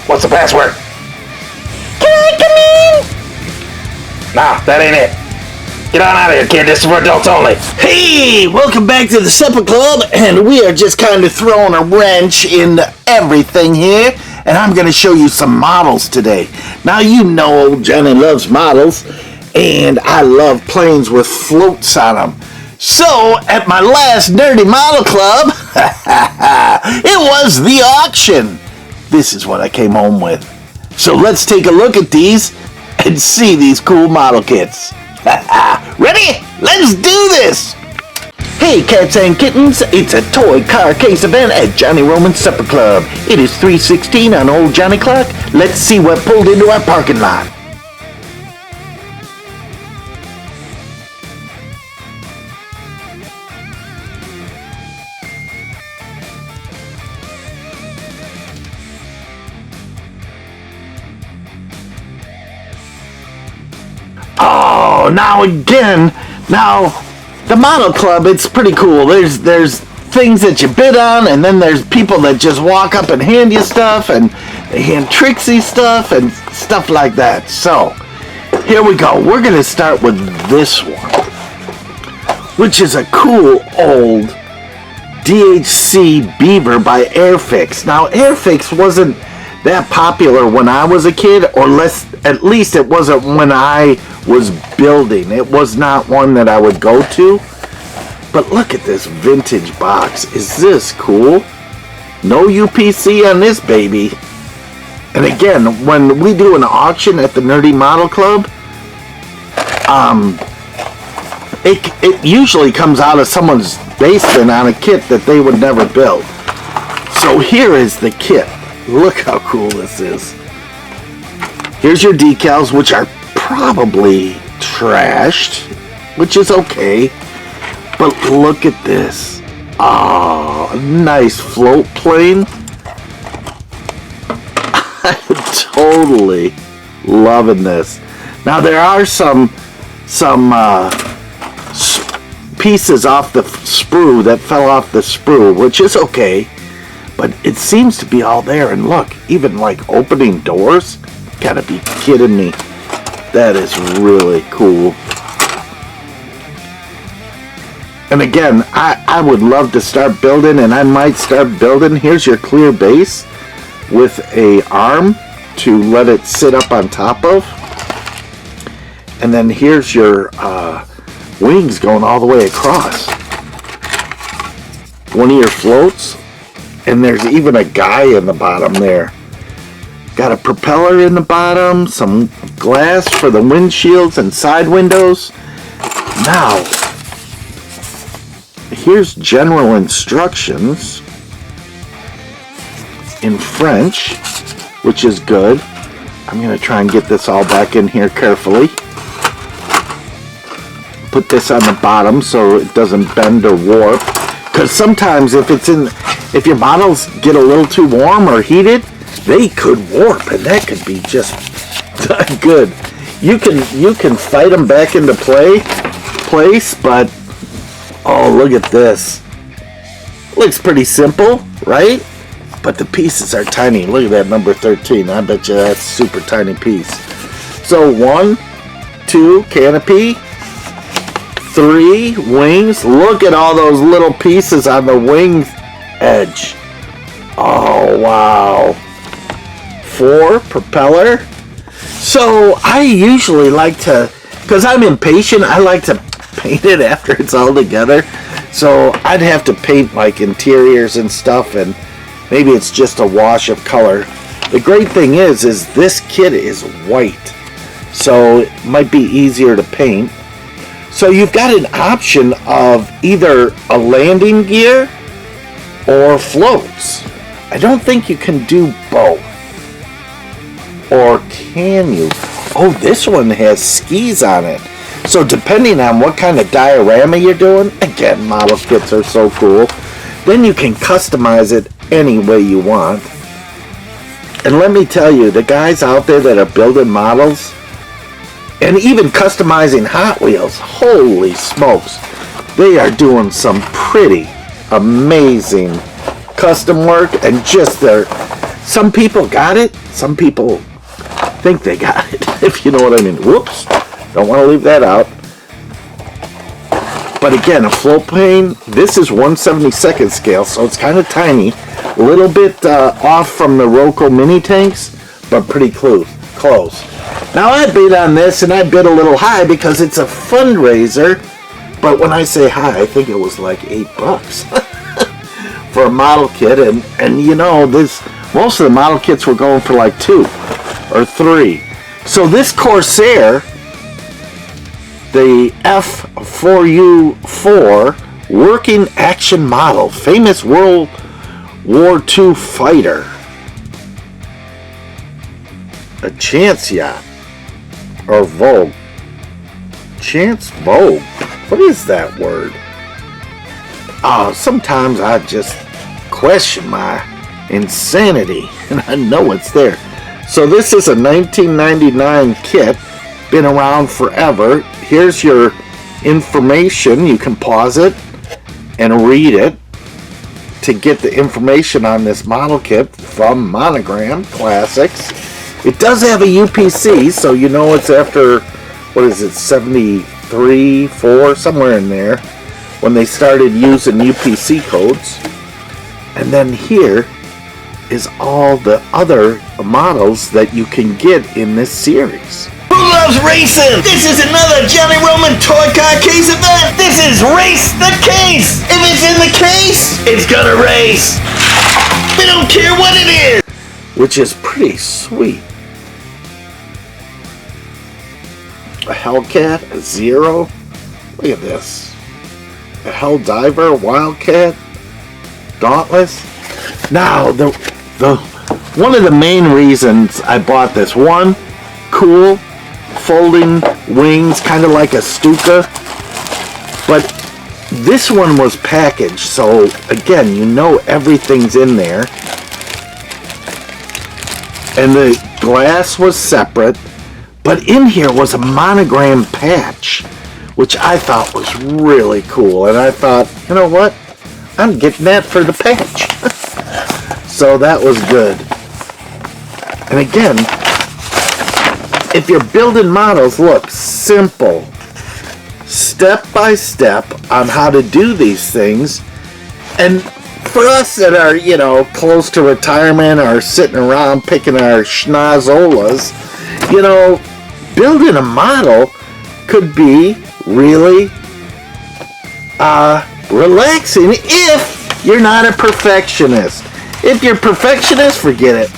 What's the password? Can I come in? Nah, that ain't it. Get on out of here, kid. This is for adults only. Hey, welcome back to the Supper Club, and we are just kind of throwing a wrench into everything here, and I'm going to show you some models today. Now, you know old Johnny loves models, and I love planes with floats on them. So, at my last Nerdy Model Club, it was the auction. This is what I came home with. So let's take a look at these and see these cool model kits. Ready? Let's do this! Hey cats and kittens, it's a toy car case event at Johnny Roman's Supper Club. It is 3:16 on old Johnny clock. Let's see what pulled into our parking lot. Oh, now the model club, it's pretty cool. There's things that you bid on, and then there's people that just walk up and hand you stuff, and they hand Trixie stuff and stuff like that. So, here we go. We're going to start with this one, which is a cool old DHC Beaver by Airfix. Now, Airfix wasn't that popular when I was a kid, or at least it wasn't when I was building. It was not one that I would go to. But look at this vintage box. Is this cool? No UPC on this baby. And again, when we do an auction at the Nerdy Model Club, it usually comes out of someone's basement on a kit that they would never build. So here is the kit. Look how cool this is. Here's your decals, which are probably trashed, which is okay. But look at this. Oh, nice float plane. I'm totally loving this. Now there are some pieces off the sprue that fell off the sprue, which is okay. But it seems to be all there. And look, even like opening doors. Gotta be kidding me. That is really cool. And again, I would love to start building, and I might start building. Here's your clear base with a arm to let it sit up on top of. And then here's your wings going all the way across. One of your floats. And there's even a guy in the bottom there. Got a propeller in the bottom, some glass for the windshields and side windows. Now, here's general instructions in French, which is good. I'm going to try and get this all back in here carefully. Put this on the bottom so it doesn't bend or warp. Because sometimes if your models get a little too warm or heated, they could warp, and that could be just not good. You can fight them back into place, but oh, look at this. Looks pretty simple, right? But the pieces are tiny. Look at that number 13. I bet you that's a super tiny piece. So 1, 2 canopy, 3 wings. Look at all those little pieces on the wing edge. Oh, wow. 4 propeller. So I usually like to, because I'm impatient, I like to paint it after it's all together. So I'd have to paint like interiors and stuff, and maybe it's just a wash of color. The great thing is this kit is white, so it might be easier to paint. So you've got an option of either a landing gear or floats. I don't think you can do both. Or can you? Oh, this one has skis on it. So depending on what kind of diorama you're doing, again, model kits are so cool, then you can customize it any way you want. And let me tell you, the guys out there that are building models, and even customizing Hot Wheels, holy smokes, they are doing some pretty amazing custom work, and just their Some people got it. Some people think they got it, if you know what I mean. Whoops. Don't want to leave that out. But again, a float plane, this is 1/72nd scale, so it's kind of tiny. A little bit off from the Roco mini tanks, but pretty close. Now I bid on this, and I bid a little high because it's a fundraiser. But when I say high, I think it was like $8 for a model kit. And you know, most of the model kits were going for like $2 or $3. So this Corsair, the F4U4 working action model, famous World War II fighter, a Chance yacht, or Vogue. Chance Vogue? What is that word? Sometimes I just question my insanity, and I know it's there. So this is a 1999 kit, been around forever. Here's your information. You can pause it and read it to get the information on this model kit from Monogram Classics. It does have a UPC, so you know it's after, what is it, 73, 4, somewhere in there, when they started using UPC codes. And then here is all the other models that you can get in this series. Who loves racing? This is another Johnny Roman Toy Car Case event. This is Race the Case. If it's in the case, it's gonna race. We don't care what it is. Which is pretty sweet. A Hellcat, a Zero. Look at this. A Helldiver, Wildcat, Dauntless. Now, one of the main reasons I bought this, one, cool, folding wings, kind of like a Stuka. But this one was packaged, so again, you know everything's in there. And the glass was separate, but in here was a Monogram patch, which I thought was really cool. And I thought, you know what? I'm getting that for the patch. So that was good. And again, if you're building models, look, simple. Step by step on how to do these things. And for us that are, you know, close to retirement or sitting around picking our schnozolas, you know, building a model could be really relaxing if you're not a perfectionist. If you're a perfectionist, forget it.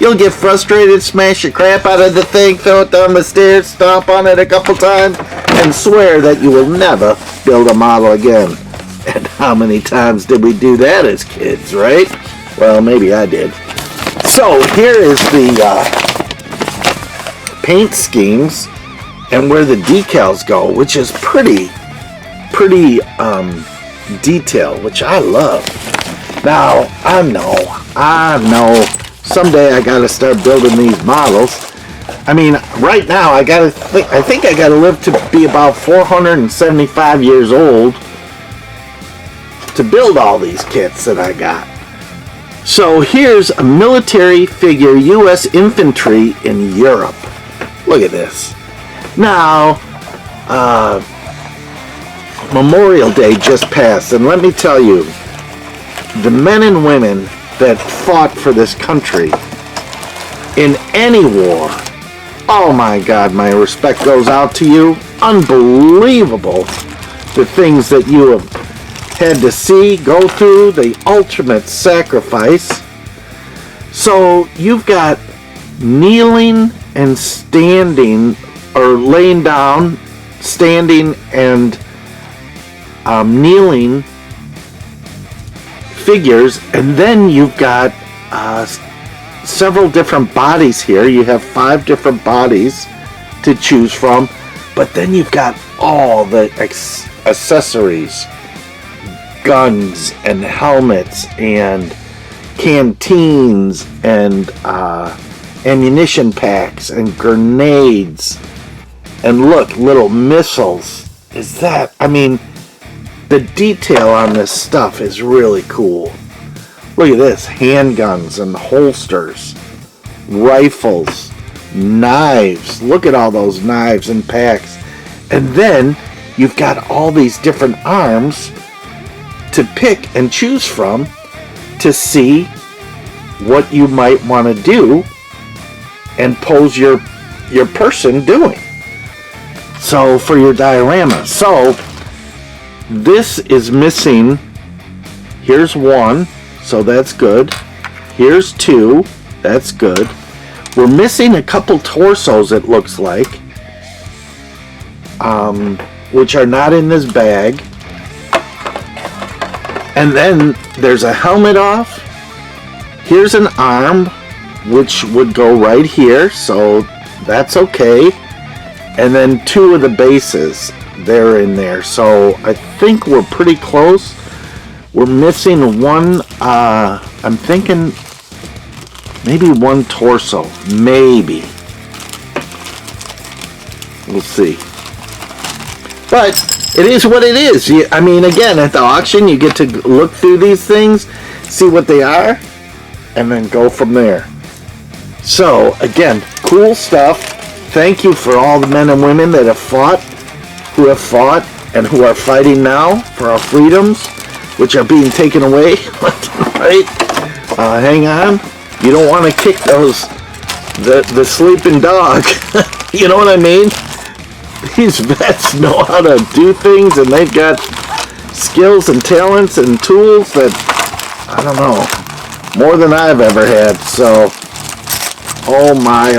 You'll get frustrated, smash your crap out of the thing, throw it down the stairs, stomp on it a couple times, and swear that you will never build a model again. And how many times did we do that as kids, right? Well, maybe I did. So here is the paint schemes and where the decals go, which is pretty detailed, which I love. Now, I know, someday I gotta start building these models. I mean, right now, I think I gotta live to be about 475 years old to build all these kits that I got. So here's a military figure, U.S. infantry in Europe. Look at this. Now, Memorial Day just passed, and let me tell you, the men and women that fought for this country in any war, oh my God, my respect goes out to you. Unbelievable the things that you have had to see, go through, the ultimate sacrifice. So you've got kneeling and standing, or laying down, standing and kneeling figures, and then you've got several different bodies here. You have 5 different bodies to choose from, but then you've got all the accessories, guns and helmets and canteens and ammunition packs and grenades, and look, little missiles. Is that, I mean, the detail on this stuff is really cool. Look at this. Handguns and holsters. Rifles. Knives. Look at all those knives and packs. And then you've got all these different arms to pick and choose from to see what you might want to do and pose your person doing. So for your diorama. So this is missing. Here's one, so that's good. Here's two, that's good. We're missing a couple torsos, it looks like, which are not in this bag. And then there's a helmet off. Here's an arm, which would go right here, so that's okay. And then two of the bases, they're in there. So I think we're pretty close. We're missing one, I'm thinking maybe one torso, maybe. We'll see. But it is what it is. I mean, again, at the auction, you get to look through these things, see what they are, and then go from there. So, again, cool stuff. Thank you for all the men and women that have fought, and who are fighting now for our freedoms, which are being taken away. Right? Hang on. You don't want to kick the sleeping dog. You know what I mean? These vets know how to do things, and they've got skills and talents and tools that, I don't know, more than I've ever had. So, oh my,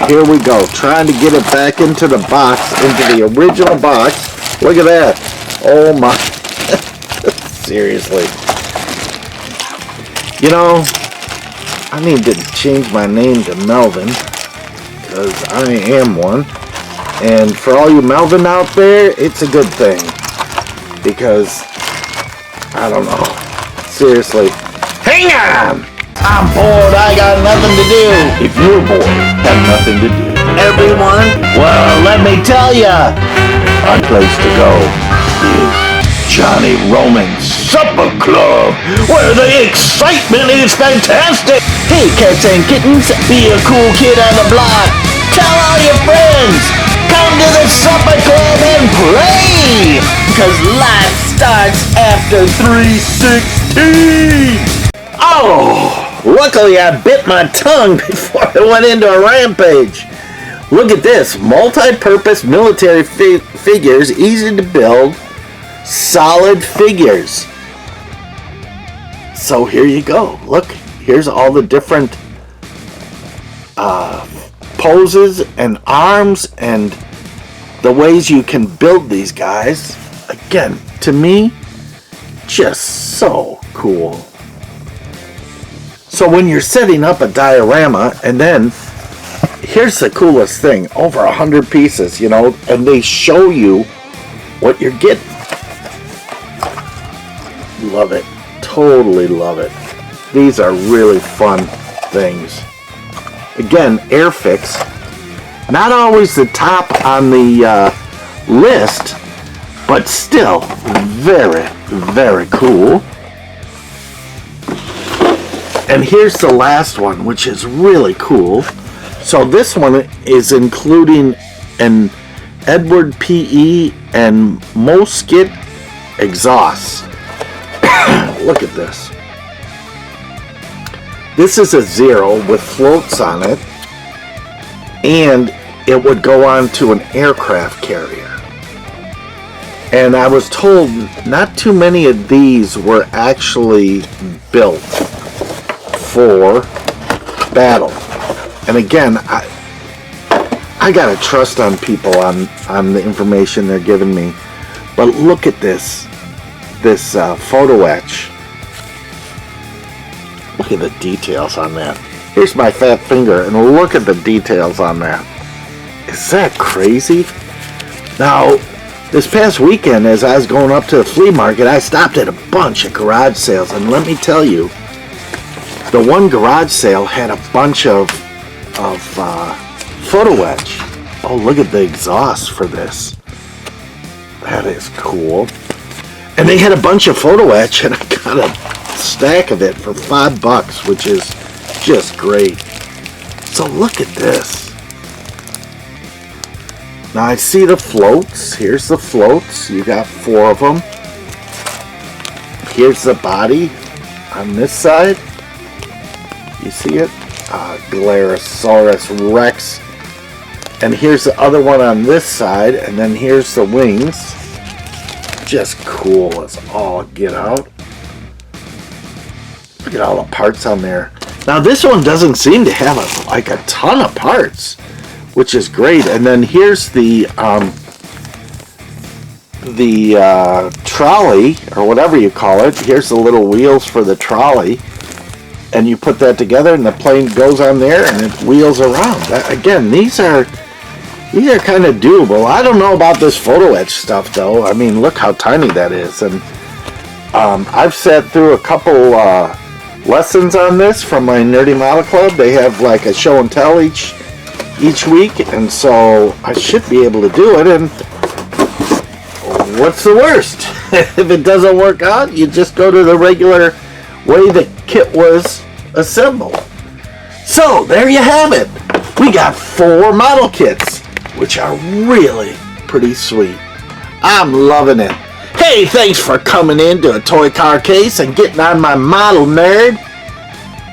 here we go. Trying to get it back into the box, into the original box. Look at that. Oh my. Seriously. You know, I need to change my name to Melvin, because I am one. And for all you Melvin out there, it's a good thing. Because, I don't know. Seriously. Hang on! I'm bored, I got nothing to do. If you're bored, have nothing to do. Everyone, well, let me tell ya, our place to go is Johnny Roman's Supper Club, where the excitement is fantastic. Hey, cats and kittens, be a cool kid on the block. Tell all your friends, come to the Supper Club and play, cause life starts after 3:16. Oh! Luckily, I bit my tongue before I went into a rampage. Look at this. Multi-purpose military figures, easy to build, solid figures. So here you go. Look, here's all the different poses and arms and the ways you can build these guys. Again, to me, just so cool. So when you're setting up a diorama, and then here's the coolest thing, over 100 pieces, you know, and they show you what you're getting. Love it. Totally love it. These are really fun things. Again, Airfix. Not always the top on the list, but still very, very cool. And here's the last one, which is really cool. So this one is including an Edward P.E. and Moskit exhaust. Look at this. This is a Zero with floats on it, and it would go on to an aircraft carrier. And I was told not too many of these were actually built for battle. And again, I gotta trust on people on the information they're giving me. But look at this photo etch. Look at the details on that. Here's my fat finger, and look at the details on that. Is that crazy? Now, this past weekend, as I was going up to the flea market, I stopped at a bunch of garage sales, and let me tell you, the one garage sale had a bunch of photo etch. Oh, look at the exhaust for this. That is cool. And they had a bunch of photo etch, and I gotta stack of it for $5, which is just great. So look at this. Now I see the floats. Here's the floats. You got 4 of them. Here's the body on this side. You see it? Glarasaurus Rex. And here's the other one on this side. And then here's the wings. Just cool as all get out. Look at all the parts on there. Now this one doesn't seem to have a ton of parts, which is great. And then here's the trolley, or whatever you call it. Here's the little wheels for the trolley, and you put that together, and the plane goes on there, and it wheels around. Again, these are kind of doable. I don't know about this photo etch stuff, though. I mean, look how tiny that is. And I've sat through a couple lessons on this from my Nerdy Model Club. They have like a show and tell each week, and so I should be able to do it. And what's the worst? If it doesn't work out, you just go to the regular way the kit was assembled. So there you have it. We got 4 model kits, which are really pretty sweet. I'm loving it. Hey, thanks for coming into a toy car case and getting on my model nerd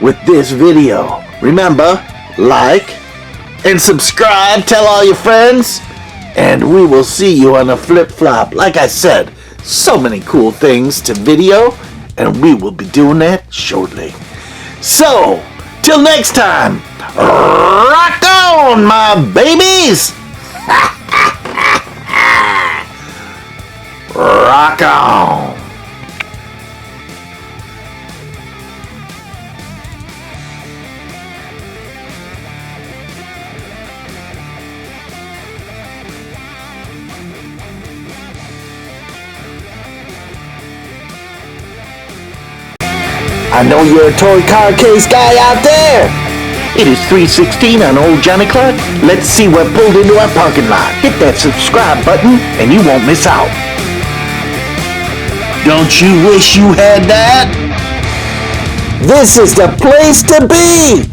with this video. Remember, like and subscribe, tell all your friends, and we will see you on a flip-flop. Like I said, so many cool things to video, and we will be doing that shortly. So, till next time, rock on, my babies! Rock on! I know you're a toy car case guy out there. It is 3:16 on Old Johnny Clock. Let's see what pulled into our parking lot. Hit that subscribe button and you won't miss out. Don't you wish you had that? This is the place to be!